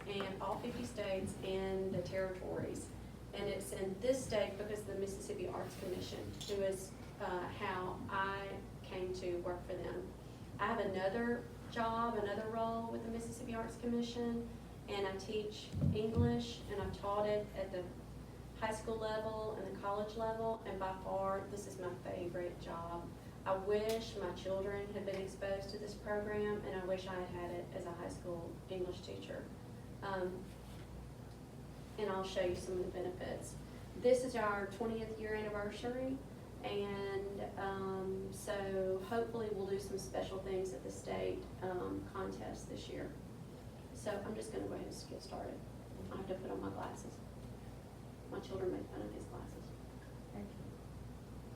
and all 50 states and the territories. And it's in this state because of the Mississippi Arts Commission, who is how I came to work for them. I have another job, another role with the Mississippi Arts Commission, and I teach English, and I've taught it at the high school level and the college level, and by far, this is my favorite job. I wish my children had been exposed to this program, and I wish I had had it as a high school English teacher. And I'll show you some of the benefits. This is our 20th year anniversary, and so hopefully we'll do some special things at the state contest this year. So I'm just gonna go ahead and get started. I have to put on my glasses. My children make fun of these glasses. Thank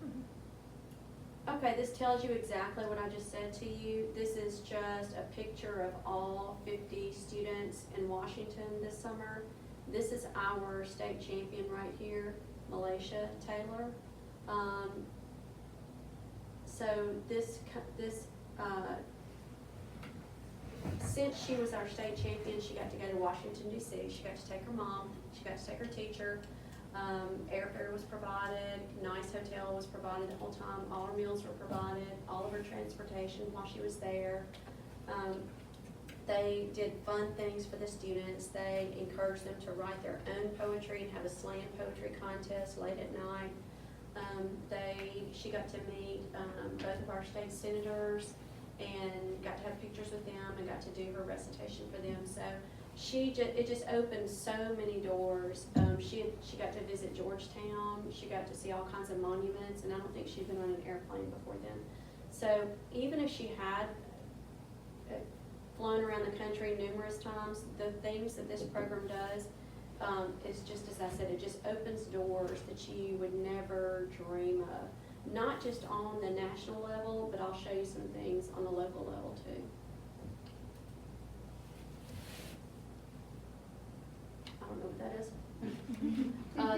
you. Okay, this tells you exactly what I just said to you. This is just a picture of all 50 students in Washington this summer. This is our state champion right here, Malaysia Taylor. So since she was our state champion, she got to go to Washington, D.C. She got to take her mom, she got to take her teacher. Airfare was provided, nice hotel was provided the whole time, all her meals were provided, all of her transportation while she was there. They did fun things for the students. They encouraged them to write their own poetry and have a slam poetry contest late at night. She got to meet both of our state senators and got to have pictures with them and got to do her recitation for them. So it just opened so many doors. She got to visit Georgetown. She got to see all kinds of monuments, and I don't think she'd been on an airplane before then. So even if she had flown around the country numerous times, the things that this program does is just, as I said, it just opens doors that you would never dream of. Not just on the national level, but I'll show you some things on the local level too. I don't know what that is.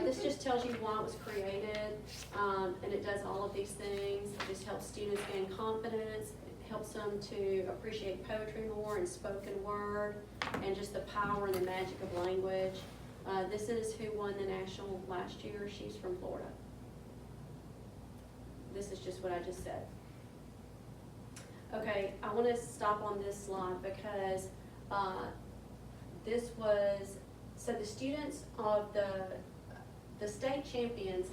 This just tells you why it was created, and it does all of these things. It just helps students gain confidence. It helps them to appreciate poetry more and spoken word, and just the power and the magic of language. This is who won the national last year. She's from Florida. This is just what I just said. Okay, I want to stop on this slide because so the students of the state champions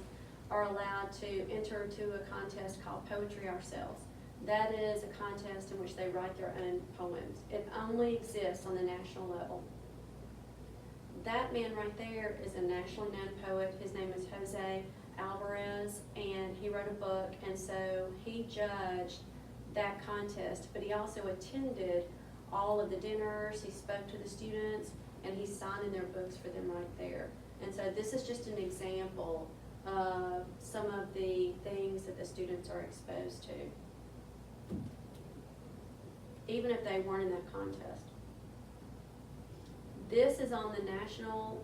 are allowed to enter into a contest called Poetry Ourselves. That is a contest in which they write their own poems. It only exists on the national level. That man right there is a nationally known poet. His name is Jose Alvarez, and he wrote a book, and so he judged that contest, but he also attended all of the dinners, he spoke to the students, and he's signing their books for them right there. And so this is just an example of some of the things that the students are exposed to, even if they weren't in that contest. This is on the national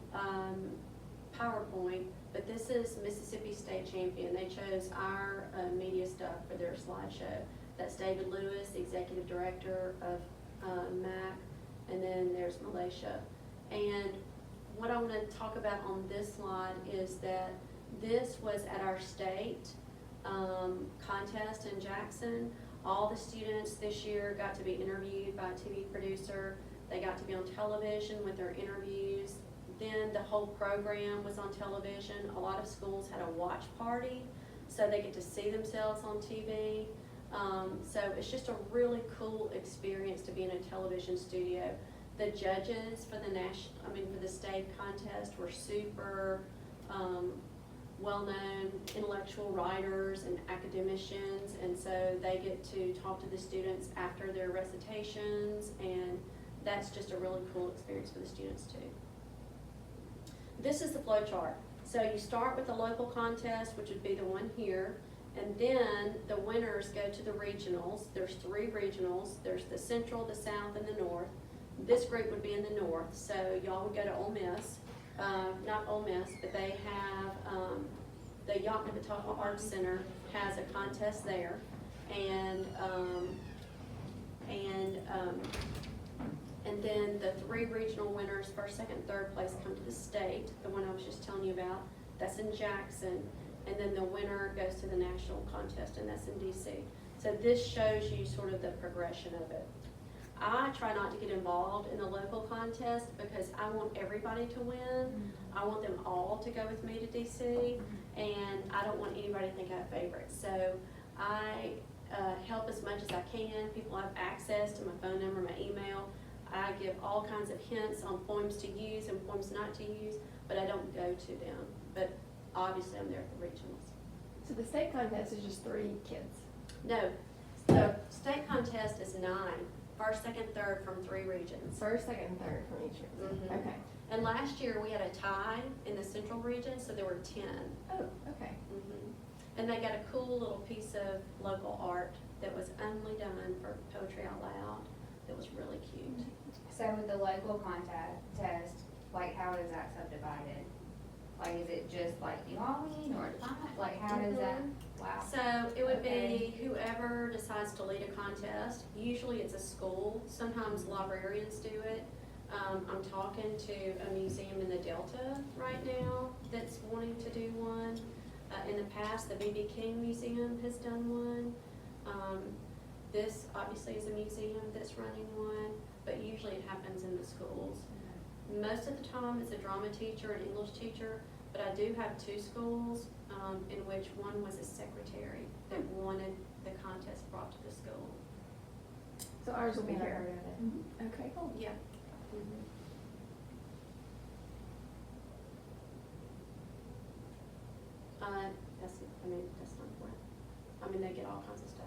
PowerPoint, but this is Mississippi State Champion. They chose our media stuff for their slideshow. That's David Lewis, the Executive Director of MAC, and then there's Malaysia. And what I want to talk about on this slide is that this was at our state contest in Jackson. All the students this year got to be interviewed by a TV producer. They got to be on television with their interviews. Then the whole program was on television. A lot of schools had a watch party, so they get to see themselves on TV. So it's just a really cool experience to be in a television studio. The judges for the state contest were super well-known intellectual writers and academicians, and so they get to talk to the students after their recitations, and that's just a really cool experience for the students too. This is the flow chart. So you start with the local contest, which would be the one here, and then the winners go to the regionals. There's 3 regionals. There's the Central, the South, and the North. This group would be in the North, so y'all would go to Ole Miss. Not Ole Miss, but they have, the Yoknapatawpha Arts Center has a contest there, and And then the 3 regional winners, first, second, third place, come to the state, the one I was just telling you about. That's in Jackson. And then the winner goes to the national contest, and that's in DC. So this shows you sort of the progression of it. I try not to get involved in the local contest because I want everybody to win. I want them all to go with me to DC, and I don't want anybody to think I have favorites. So I help as much as I can. People have access to my phone number, my email. I give all kinds of hints on poems to use and poems not to use, but I don't go to them. But obviously I'm there at the regionals. So the state contest is just 3 kids? No, the state contest is 9. First, second, third from 3 regions. First, second, and third from each region? Mhm. Okay. And last year we had a tie in the central region, so there were 10. Oh, okay. Mhm. And they got a cool little piece of local art that was only done for Poetry Out Loud that was really cute. So with the local contest, like how is that subdivided? Like, is it just like you all win or defined? Like, how does that, wow. So it would Okay. be whoever decides to lead a contest. Usually it's a school. Sometimes librarians do it. I'm talking to a museum in the Delta right now that's wanting to do one. In the past, the B.B. King Museum has done one. This obviously is a museum that's running one, but usually it happens in the schools. Most of the time, it's a drama teacher, an English teacher, but I do have 2 schools in which one was a secretary that wanted the contest brought to the school. So ours will be Never here. heard of it. Mhm. Okay, cool. Yeah. That's not important. I mean, they get all kinds of stuff.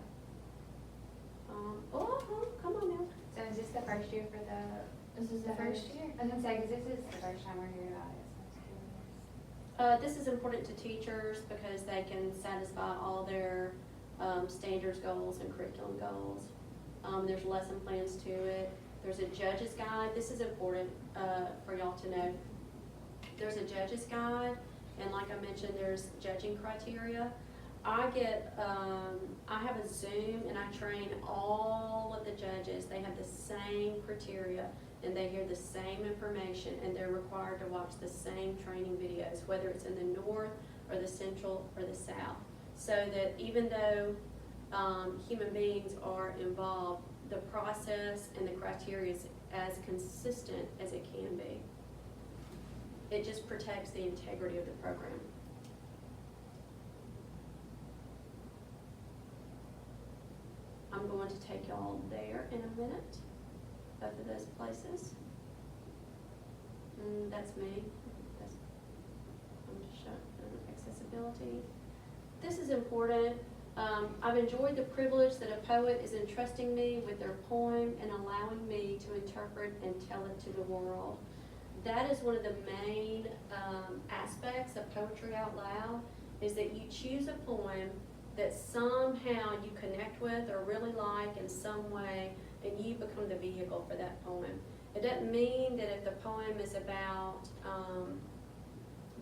Come on now. So is this the first year for the? This is the first year. I was gonna say, cause this is the first time we're hearing about it, so I was curious. This is important to teachers because they can satisfy all their standards goals and curriculum goals. There's lesson plans to it. There's a judge's guide. This is important for y'all to know. There's a judge's guide, and like I mentioned, there's judging criteria. I have a Zoom and I train all of the judges. They have the same criteria and they hear the same information and they're required to watch the same training videos, whether it's in the north or the central or the south. So that even though human beings are involved, the process and the criteria is as consistent as it can be. It just protects the integrity of the program. I'm going to take y'all there in a minute, both of those places. That's me. I'm just showing accessibility. This is important. I've enjoyed the privilege that a poet is entrusting me with their poem and allowing me to interpret and tell it to the world. That is one of the main aspects of Poetry Out Loud, is that you choose a poem that somehow you connect with or really like in some way, and you become the vehicle for that poem. It doesn't mean that if the poem is about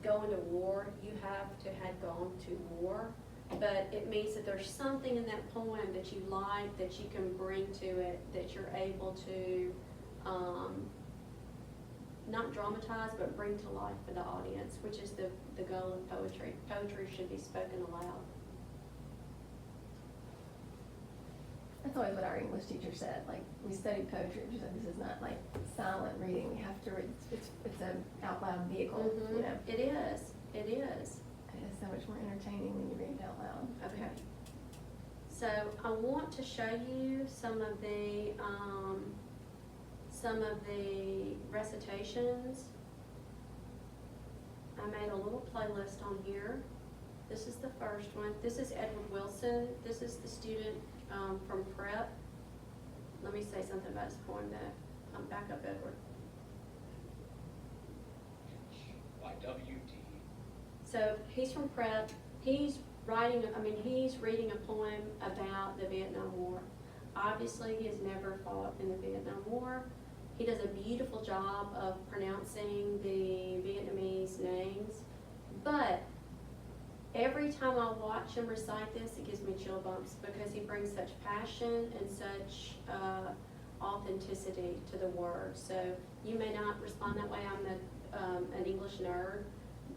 going to war, you have to have gone to war, but it means that there's something in that poem that you like, that you can bring to it, that you're able to not dramatize, but bring to life for the audience, which is the goal of poetry. Poetry should be spoken aloud. That's always what our English teacher said. Like, we studied poetry. She said this is not like silent reading. We have to read. It's an out loud vehicle. You know. It is. It is. It is so much more entertaining when you read it out loud. Okay. So I want to show you some of the recitations. I made a little playlist on here. This is the first one. This is Edward Wilson. This is the student from prep. Let me say something about his poem though. Back up, Edward. By W.D. So he's from prep. He's reading a poem about the Vietnam War. Obviously, he has never fought in the Vietnam War. He does a beautiful job of pronouncing the Vietnamese names, but every time I watch him recite this, it gives me chill bumps because he brings such passion and such authenticity to the word. So you may not respond that way. I'm an English nerd,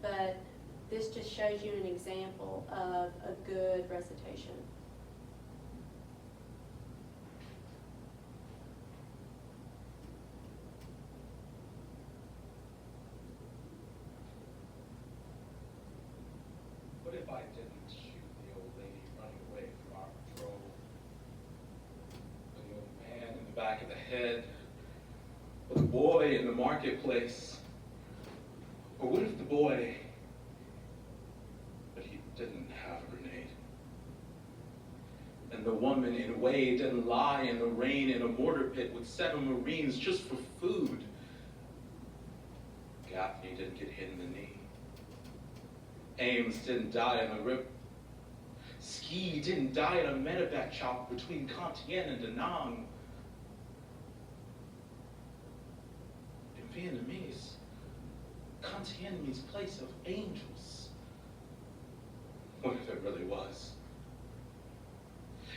but this just shows you an example of a good recitation. What if I didn't shoot the old lady running away from our patrol? Or the old man in the back of the head? Or the boy in the marketplace? Or what if the boy, but he didn't have a grenade? And the woman in Wade didn't lie in the rain in a mortar pit with 7 Marines just for food? Gaffney didn't get hit in the knee. Ames didn't die in the river. Ski didn't die in a medevac chop between Compiègne and Da Nang. In Vietnamese, Compiègne means place of angels. What if it really was?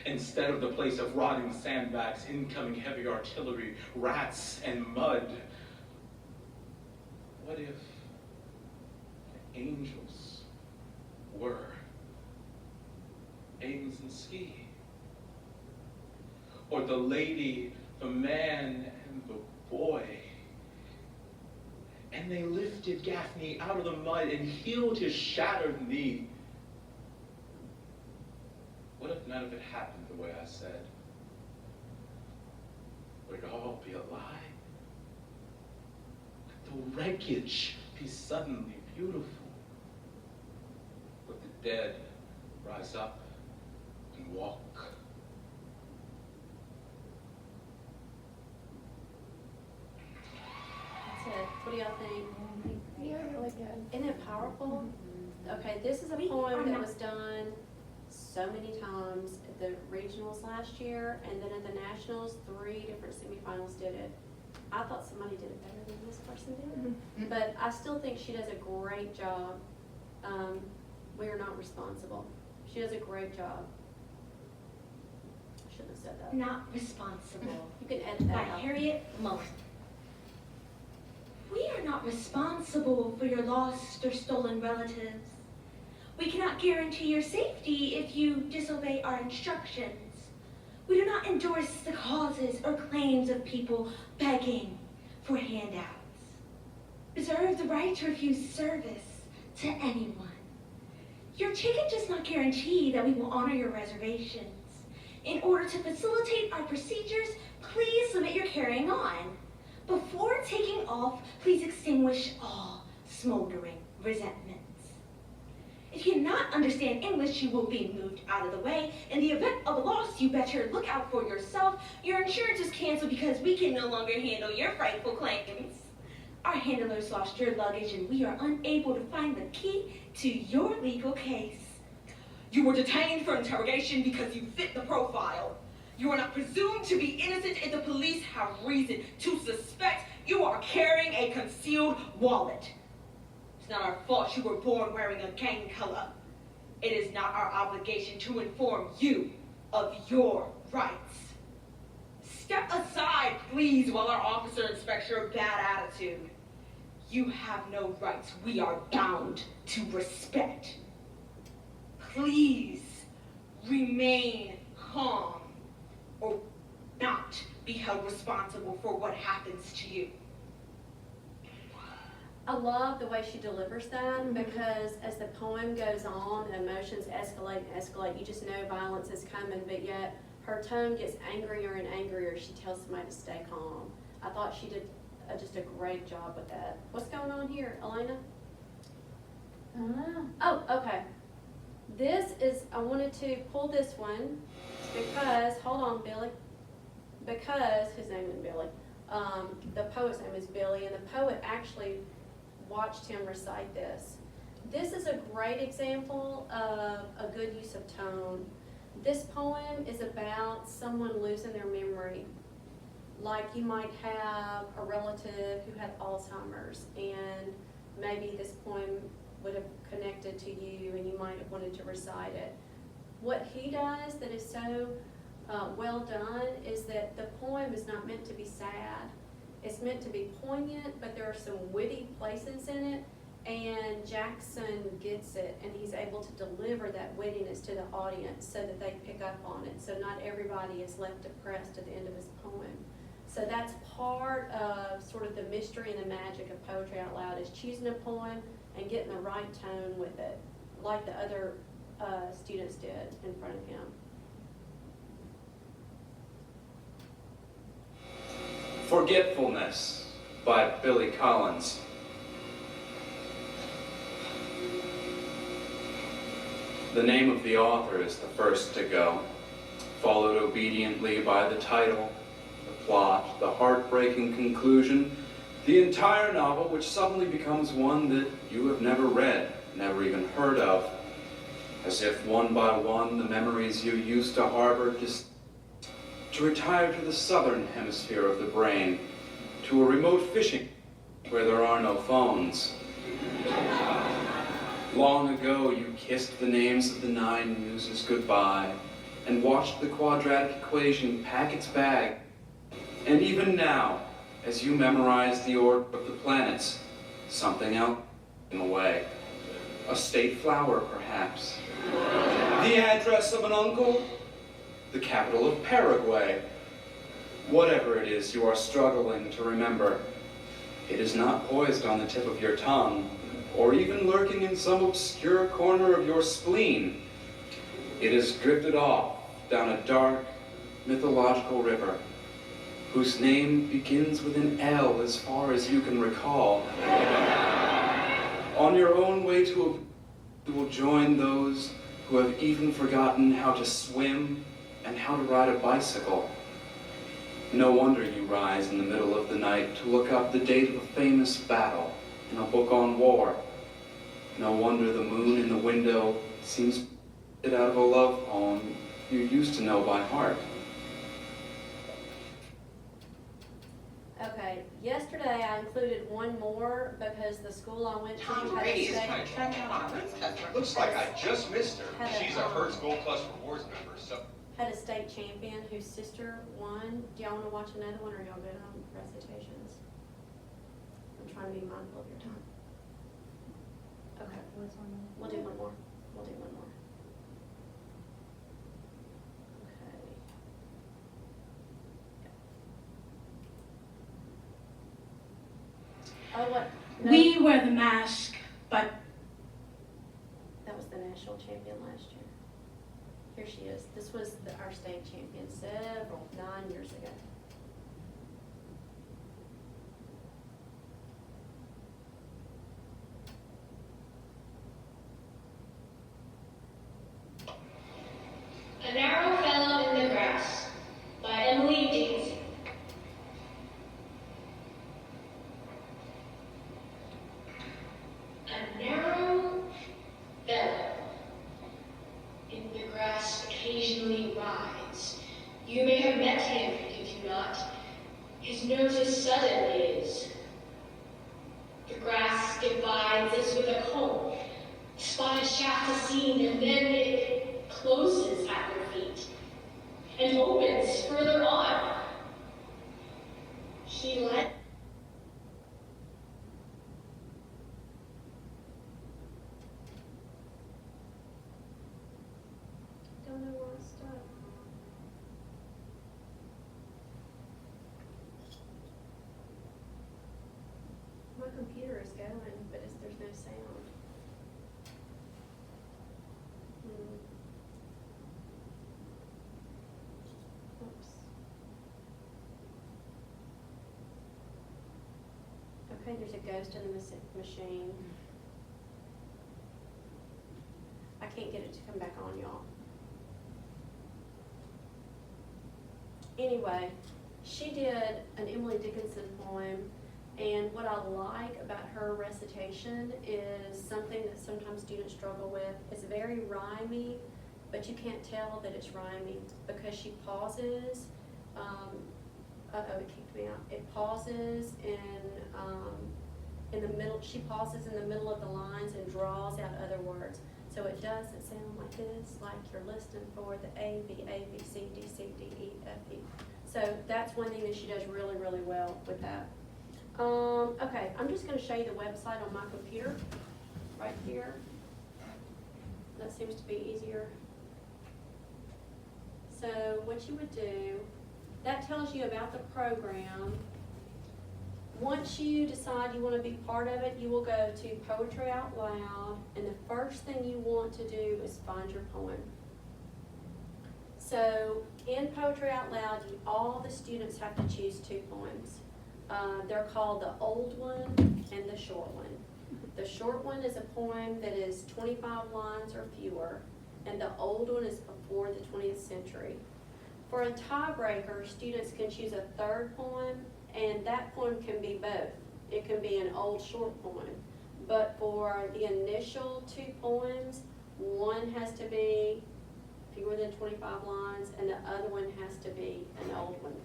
Instead of the place of rotting sandbags, incoming heavy artillery, rats, and mud, what if the angels were Ames and Ski? Or the lady, the man, and the boy? And they lifted Gaffney out of the mud and healed his shattered knee. What if none of it happened the way I said? Would it all be a lie? Would the wreckage be suddenly beautiful? Would the dead rise up and walk? That's it. What do y'all think? Yeah, really good. Isn't it powerful? Okay, this is a poem that was done so many times at the regionals last year, and then at the nationals, 3 different semifinals did it. I thought somebody did it better than this person did, but I still think she does a great job. We are not responsible. She does a great job. I shouldn't have said that. Not Responsible You can edit by that out. Harriet Mullen. We are not responsible for your lost or stolen relatives. We cannot guarantee your safety if you disobey our instructions. We do not endorse the causes or claims of people begging for handouts. Reserve the right to refuse service to anyone. Your ticket does not guarantee that we will honor your reservations. In order to facilitate our procedures, please limit your carrying on. Before taking off, please extinguish all smoldering resentments. If you cannot understand English, you will be moved out of the way. In the event of a loss, you better look out for yourself. Your insurance is canceled because we can no longer handle your frightful claims. Our handlers lost your luggage and we are unable to find the key to your legal case. You were detained for interrogation because you fit the profile. You are not presumed to be innocent if the police have reason to suspect you are carrying a concealed wallet. It's not our fault you were born wearing a gang color. It is not our obligation to inform you of your rights. Step aside, please, while our officer inspects your bad attitude. You have no rights we are bound to respect. Please remain calm or not be held responsible for what happens to you. I love the way she delivers that because as the poem goes on, the emotions escalate and escalate. You just know violence is coming, but yet her tone gets angrier and angrier. She tells somebody to stay calm. I thought she did just a great job with that. What's going on here, Elena? I don't know. Oh, okay. I wanted to pull this one because, hold on, Billy. Because his name is Billy. The poet's name is Billy, and the poet actually watched him recite this. This is a great example of a good use of tone. This poem is about someone losing their memory. Like you might have a relative who had Alzheimer's, and maybe this poem would have connected to you and you might have wanted to recite it. What he does that is so well done is that the poem is not meant to be sad. It's meant to be poignant, but there are some witty places in it, and Jackson gets it, and he's able to deliver that wittiness to the audience so that they pick up on it, so not everybody is left depressed at the end of his poem. So that's part of sort of the mystery and the magic of Poetry Out Loud, is choosing a poem and getting the right tone with it, like the other students did in front of him. Forgetfulness by Billy Collins. The name of the author is the first to go, followed obediently by the title, the plot, the heartbreaking conclusion, the entire novel, which suddenly becomes one that you have never read, never even heard of, as if one by one the memories you used to harbor to retire to the southern hemisphere of the brain, to a remote fishing where there are no phones. Long ago, you kissed the names of the 9 muses goodbye and watched the quadratic equation pack its bag. And even now, as you memorize the order of the planets, something else in a way. A state flower, perhaps. The address of an uncle. The capital of Paraguay. Whatever it is you are struggling to remember, it is not poised on the tip of your tongue, or even lurking in some obscure corner of your spleen. It is drifted off down a dark, mythological river, whose name begins with an L as far as you can recall. On your own way to you will join those who have even forgotten how to swim and how to ride a bicycle. No wonder you rise in the middle of the night to look up the date of a famous battle in a book on war. No wonder the moon in the window seems out of a love poem you used to know by heart. Okay, yesterday I included one more because the school I went to Tom had Brady a is state, my customer. Looks like I just missed her. Had a, She's a Hertz Gold Plus Rewards member, so. had a state champion whose sister won. Do y'all want to watch another one, or y'all good on recitations? I'm trying to be mindful of your time. Okay, we'll do one more. We'll do one more. Okay. Oh, what? No, We wear the mask, but that was the national champion last year. Here she is. This was our state champion 9 years ago. A Narrow Fellow in the Grass by Emily Dickinson. A narrow fellow in the grass occasionally rides. You may have met him, did you not? His notice sudden is. The grass divides as with a comb. Spotted shaft is seen, and then it closes at your feet and opens further on. He let Don't know where I start. My computer is going, but there's no sound. Oops. Okay, there's a ghost in the machine. I can't get it to come back on, y'all. Anyway, she did an Emily Dickinson poem, and what I like about her recitation is something that sometimes students struggle with. It's very rhymey, but you can't tell that it's rhyming because she pauses. It kicked me out. It pauses in the middle. She pauses in the middle of the lines and draws out other words. So it doesn't sound like this, like you're listening for the A, B, C, D, C, D, E, F, E. So that's one thing that she does really, really well with that. Okay, I'm just gonna show you the website on my computer, right here. That seems to be easier. So what you would do, that tells you about the program. Once you decide you want to be part of it, you will go to Poetry Out Loud, and the first thing you want to do is find your poem. So in Poetry Out Loud, all the students have to choose 2 poems. They're called the old one and the short one. The short one is a poem that is 25 lines or fewer, and the old one is before the 20th century. For a tiebreaker, students can choose a 3rd poem, and that poem can be both. It can be an old short poem. But for the initial 2 poems, one has to be fewer than 25 lines, and the other one has to be an old one.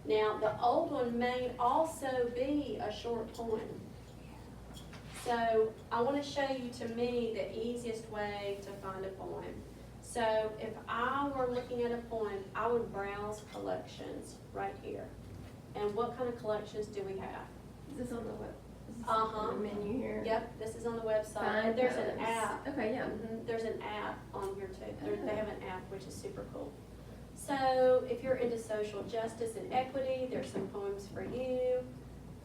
Now, the old one may also be a short poem. So I want to show you, to me, the easiest way to find a poem. So if I were looking at a poem, I would browse collections right here. And what kind of collections do we have? Is this on the web? Is this Uh-huh. on the menu here? Yep, this is on the website. Find There's an poems. app. Okay, yeah. There's an app on here too. They have an app, which is super cool. So if you're into social justice and equity, there's some poems for you.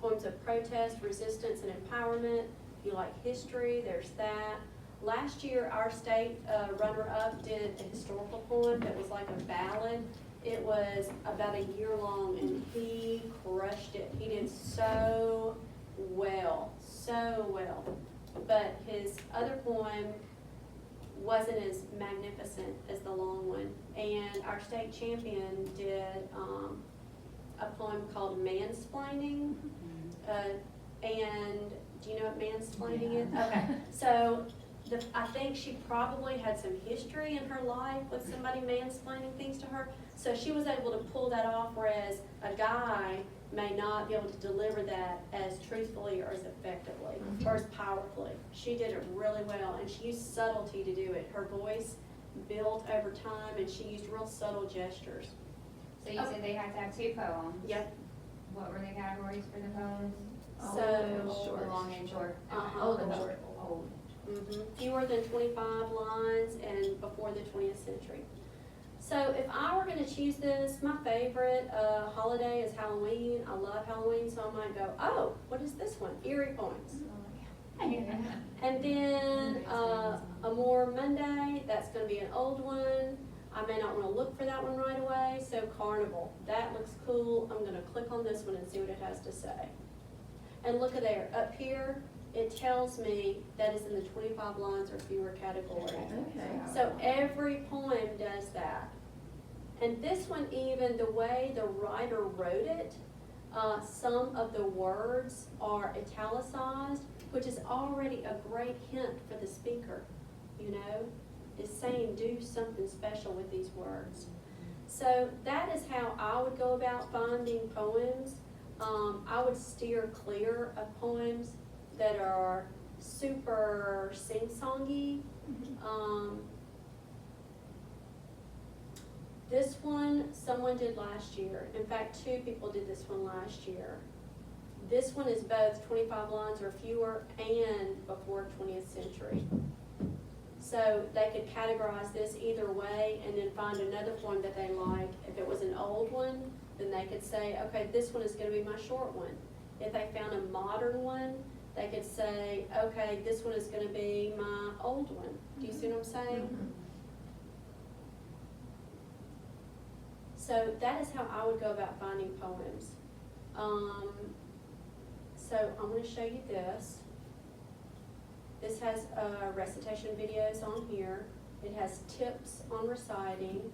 Poems of protest, resistance, and empowerment. If you like history, there's that. Last year, our state runner-up did a historical poem that was like a ballad. It was about a year long, and he crushed it. He did so well, so well. But his other poem wasn't as magnificent as the long one. And our state champion did a poem called Mansplaining. And do you know what mansplaining is? Okay, so I think she probably had some history in her life with somebody mansplaining things to her. So she was able to pull that off, whereas a guy may not be able to deliver that as truthfully or as effectively or as powerfully. She did it really well, and she used subtlety to do it. Her voice built over time, and she used real subtle gestures. So you said they had to have 2 poems? Yep. What were the categories for the poems? So, Old, long, and short. Old and short. Old. Fewer than 25 lines and before the 20th century. So if I were going to choose this, my favorite holiday is Halloween. I love Halloween, so I might go, oh, what is this one? Eerie Poems. And then Amor Monday, that's going to be an old one. I may not want to look for that one right away, so Carnival. That looks cool. I'm going to click on this one and see what it has to say. And look at there, up here, it tells me that it's in the 25 lines or fewer category. Okay. So every poem does that. And this one, even the way the writer wrote it, some of the words are italicized, which is already a great hint for the speaker, you know? It's saying do something special with these words. So that is how I would go about finding poems. I would steer clear of poems that are super sing-songy. This one, someone did last year. In fact, 2 people did this one last year. This one is both 25 lines or fewer and before 20th century. So they could categorize this either way and then find another poem that they like. If it was an old one, then they could say, okay, this one is going to be my short one. If they found a modern one, they could say, okay, this one is going to be my old one. Do you see what I'm saying? So that is how I would go about finding poems. So I'm going to show you this. This has recitation videos on here. It has tips on reciting.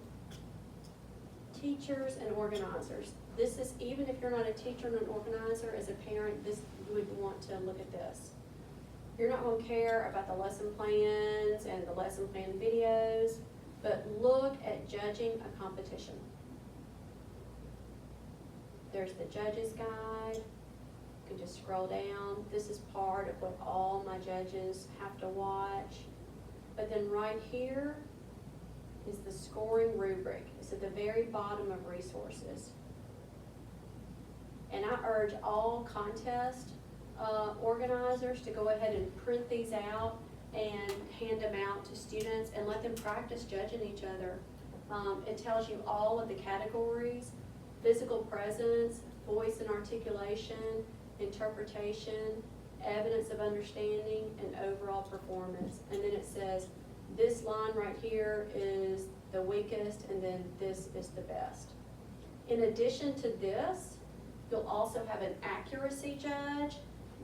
Teachers and organizers. This is, even if you're not a teacher and an organizer, as a parent, this, you would want to look at this. You're not going to care about the lesson plans and the lesson plan videos, but look at judging a competition. There's the judge's guide. You can just scroll down. This is part of what all my judges have to watch. But then right here is the scoring rubric. It's at the very bottom of resources. And I urge all contest organizers to go ahead and print these out and hand them out to students and let them practice judging each other. It tells you all of the categories: physical presence, voice and articulation, interpretation, evidence of understanding, and overall performance. And then it says, this line right here is the weakest, and then this is the best. In addition to this, you'll also have an accuracy judge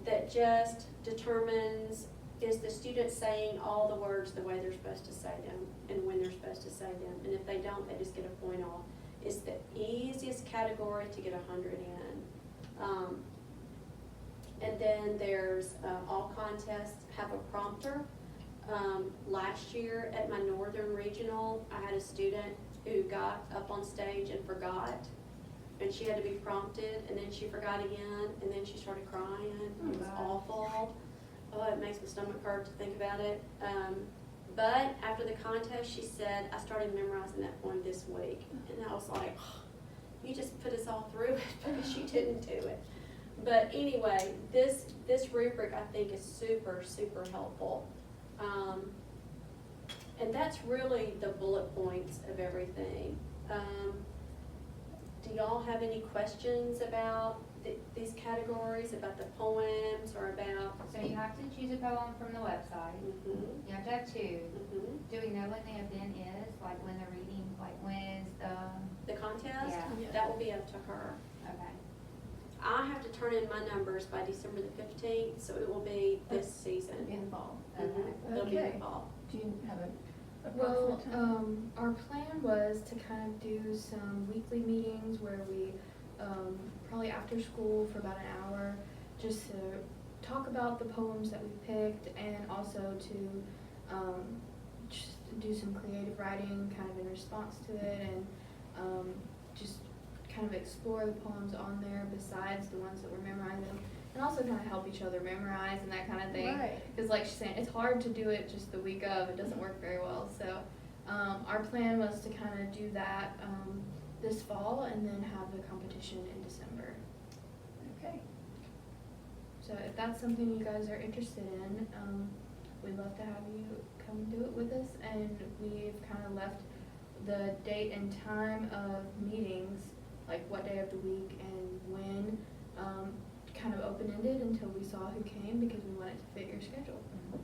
that just determines, is the student saying all the words the way they're supposed to say them and when they're supposed to say them. And if they don't, they just get a point off. It's the easiest category to get 100 in. And then there's, all contests have a prompter. Last year at my Northern Regional, I had a student who got up on stage and forgot, and she had to be prompted, and then she forgot again, and then she started crying. It was awful. Oh, it makes my stomach hurt to think about it. But after the contest, she said, I started memorizing that poem this week. And I was like, oh, you just put us all through it because you didn't do it. But anyway, this rubric I think is super, super helpful. And that's really the bullet points of everything. Do y'all have any questions about these categories, about the poems, or about? So you have to choose a poem from the website. Mhm. You have to have two. Mhm. Do we know when the event is? Like when the reading, like when is The contest? Yeah. That will be up to her. okay. I have to turn in my numbers by December the 15th, so it will be this season. In the fall. Mhm. It'll be in Okay. the fall. Do you have a Well, approximate time? our plan was to kind of do some weekly meetings where we, probably after school for about an hour, just to talk about the poems that we picked and also to, just do some creative writing kind of in response to it and, just kind of explore the poems on there besides the ones that we're memorizing. And also kind of help each other memorize and that kind of thing. Right. Because like she's saying, it's hard to do it just the week of, it doesn't work very well. So our plan was to kind of do that this fall and then have the competition in December. Okay. So if that's something you guys are interested in, we'd love to have you come do it with us. And we've kind of left the date and time of meetings, like what day of the week and when, kind of open-ended until we saw who came because we wanted to fit your schedule.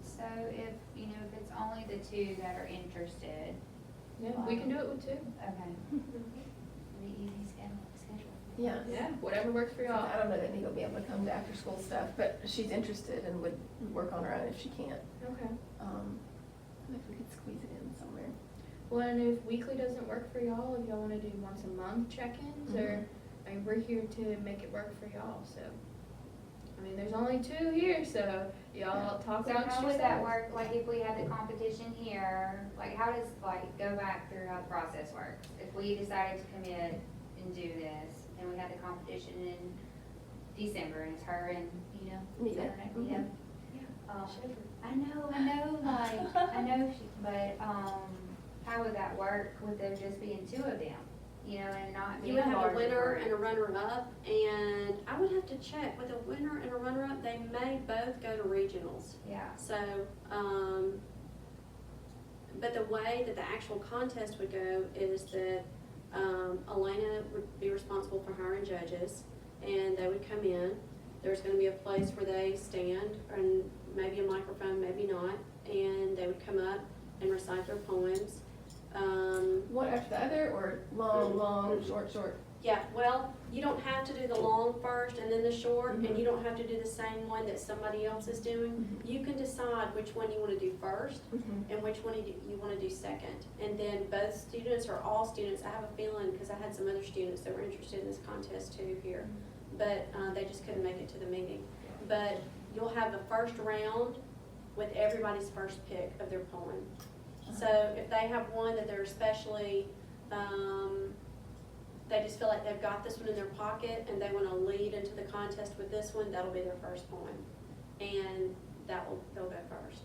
So if, you know, if it's only the two that are interested. Yeah, we can do it with two. Okay. The easy schedule. Yeah. Yeah, whatever works for y'all. I don't know that Nita will be able to come to after-school stuff, but she's interested and would work on her own if she can't. Okay. If we could squeeze it in somewhere. Well, and if weekly doesn't work for y'all, if y'all wanna do once a month check-ins, or, I mean, we're here to make it work for y'all, so. I mean, there's only two here, so y'all talk So amongst how would that yourselves. work, like if we had the competition here, like how does, like, go back through how the process works? If we decided to commit and do this, and we had the competition in December, and it's her and, you know, Nita. her and Nita. Mhm. I know, like, I know, but, how would that work with there just being two of them? You know, and not You being would a have a larger winner group? and a runner-up, and I would have to check, with a winner and a runner-up, they may both go to regionals. Yeah, So, but the way that the actual contest would go is that, Elena would be responsible for hiring judges, and they would come in. There's gonna be a place where they stand, and maybe a microphone, maybe not, and they would come up and recite their poems. One after the other, or long, short? Yeah, well, you don't have to do the long first and then the short, and Mhm. you don't have to do the same one that somebody else is doing. You can decide which one you wanna do first and which one you wanna do second. And then both students or all students, I have a feeling, because I had some other students that were interested in this contest too here, but, they just couldn't make it to the meeting. But you'll have the first round with everybody's first pick of their poem. So if they have one that they're especially, they just feel like they've got this one in their pocket and they want to lead into the contest with this one, that'll be their first poem. And they'll go first.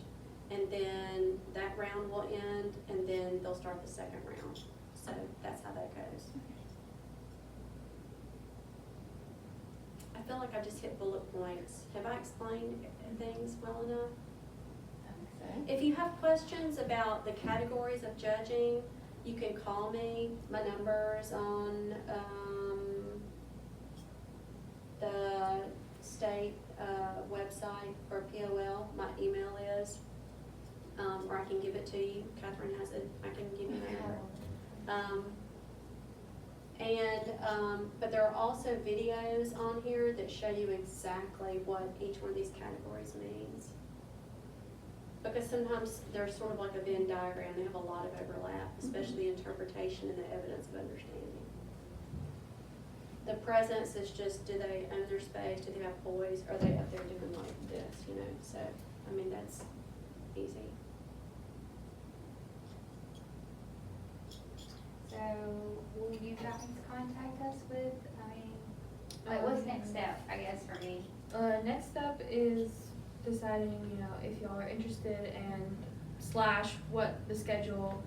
and then that round will end, and then they'll start the second round. So that's how that goes. I feel like I just hit bullet points. Have I explained things well enough? Okay. If you have questions about the categories of judging, you can call me. My number's on the state website for POL. My email is, or I can give it to you. Catherine has it. I can give you my number. But there are also videos on here that show you exactly what each one of these categories means. Because sometimes they're sort of like a Venn diagram, they have a lot of overlap, especially the interpretation and the evidence of understanding. The presence is just, do they own their space, do they have boys, are they up there doing like this, you know, so, I mean, that's easy. So, will you guys contact us with, like, what's next step, I guess, for me? Next step is deciding, you know, if y'all are interested and / what the schedule,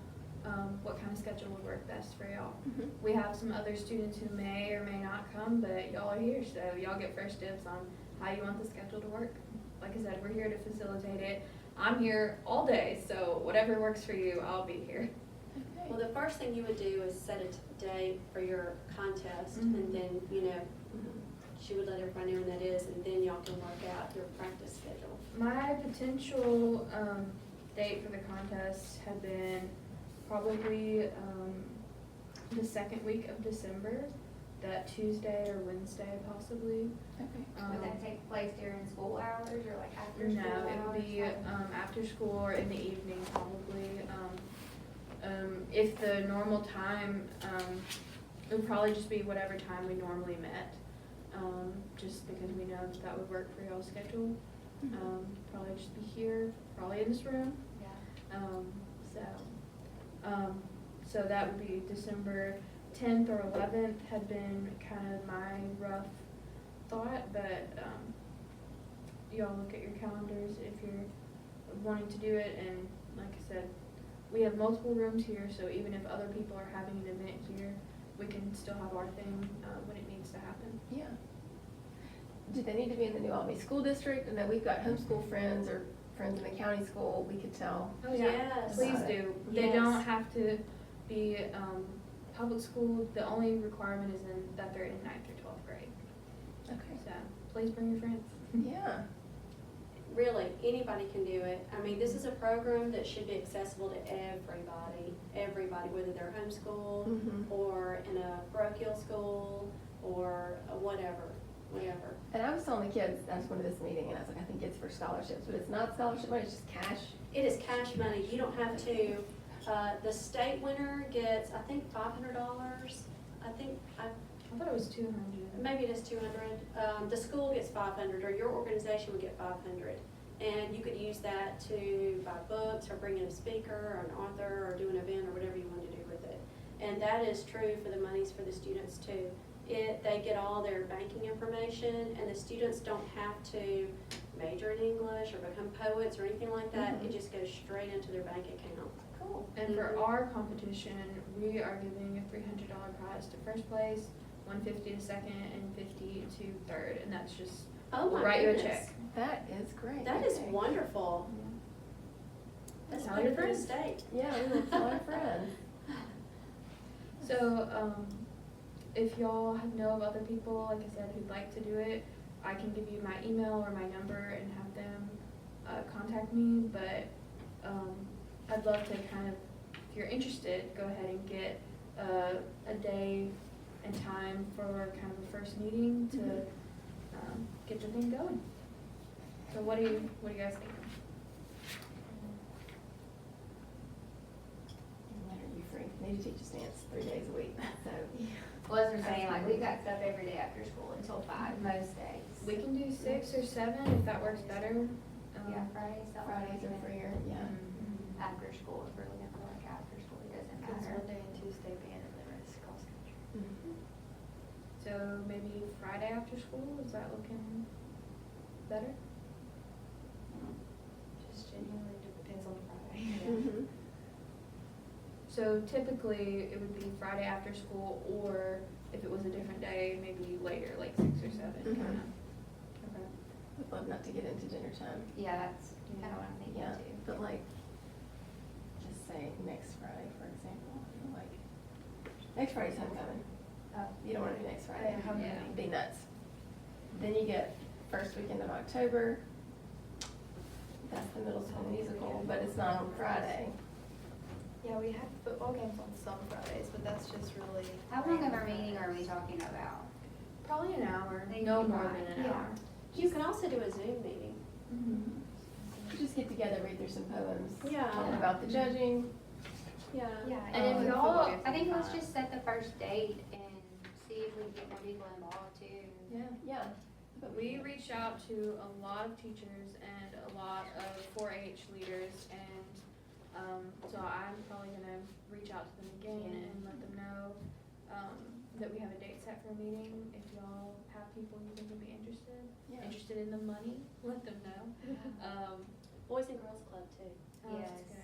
what kind of schedule would work best for y'all. Mhm. We have some other students who may or may not come, but y'all are here, so y'all get first dibs on how you want the schedule to work. Like I said, we're here to facilitate it. I'm here all day, so whatever works for you, I'll be here. Okay. Well, the first thing you would do is set a date for your contest, Mhm. and then, you know, Mhm. she would let everybody know when that is, and then y'all can work out your practice schedule. My potential date for the contest had been probably the second week of December, that Tuesday or Wednesday possibly. Okay. Would that take place during school hours or like after school No, hours? it would be after school or in the evening probably. If the normal time, it would probably just be whatever time we normally met, just because we know that would work for y'all's schedule. Probably just be here, probably in this room. Yeah. So that would be December 10th or 11th had been kind of my rough thought, but y'all look at your calendars if you're wanting to do it, and like I said, we have multiple rooms here, so even if other people are having an event here, we can still have our thing when it needs to happen. Yeah. Do they need to be in the New Albany School District? And then we've got homeschool friends or friends in the county school, we could tell. Oh yeah, Yes. please do. They Yes. don't have to be public school. The only requirement is that they're in 9th or 12th grade. Okay. So please bring your friends. Yeah. Really, anybody can do it. I mean, this is a program that should be accessible to everybody, whether they're homeschooled Mhm. or in a parochial school or whatever. And I was telling the kids, I was going to this meeting and I was like, I think it's for scholarships, but it's not scholarship money, it's just cash. It is cash money. You don't have to, the state winner gets, I think, $500. I thought it was 200. Maybe it is 200. The school gets 500, or your organization would get 500. And you could use that to buy books, or bring in a speaker, or an author, or do an event, or whatever you want to do with it. And that is true for the monies for the students too. They get all their banking information, and the students don't have to major in English or become poets or anything like that. Mhm. It just goes straight into their bank account. Cool. And for Mhm. our competition, we are giving a $300 prize to first place, $150 to second, and $50 to third, and that's just, Oh we'll my write you a goodness. check. That is great. That is Okay. wonderful. That's Tell better your for the friends. state. Yeah, we will tell our friends. So, if y'all know of other people, like I said, who'd like to do it, I can give you my email or my number and have them contact me, but I'd love to kind of, if you're interested, go ahead and get a day and time for kind of a first meeting to get the thing going. So what do you guys think? When are you free? Maybe teach us dance 3 days a week, so. Well, as we're saying, like, we've got stuff every day after school until 5, most days. We can do 6 or 7 if that works better. Yeah, Fridays, stuff Fridays are freer, yeah. After school, if we're looking for like after school, it doesn't Because matter. Monday and Tuesday band and the rest cross country. Mhm. So maybe Friday after school, is that looking better? Just genuinely depends So typically, it would be Friday after school, or if it was a different day, maybe later, like 6 or 7, Mhm. kind of. Okay. I'd love not to get into dinner time. Yeah, that's kind of what I'm thinking Yeah, too. but like, just say next Friday, for example, I feel like, next Friday's homecoming. Oh. You don't wanna do next Friday. Yeah, homecoming. It'd be nuts. Then you get first weekend of October. That's the middle school musical, but it's not on Friday. Yeah, we have football games on some Fridays, but that's just really. How long of our meeting are we talking about? Probably an hour, Maybe no more not. than an Yeah. hour. You can also do a Zoom meeting. You just get together, read through some poems. Yeah. Talk about the judging. Yeah. Yeah, Um, and if football y'all, games I think would be let's fun. just set the first date and see if we can get more people involved too. Yeah. Yeah. But we reached out to a lot of teachers and a lot of 4-H leaders, and so I'm probably gonna reach out to them again and let them know that we have a date set for a meeting. If y'all have people you think would be interested in the money, let them know. Boys and Girls Club too. Oh, that's Yes. good.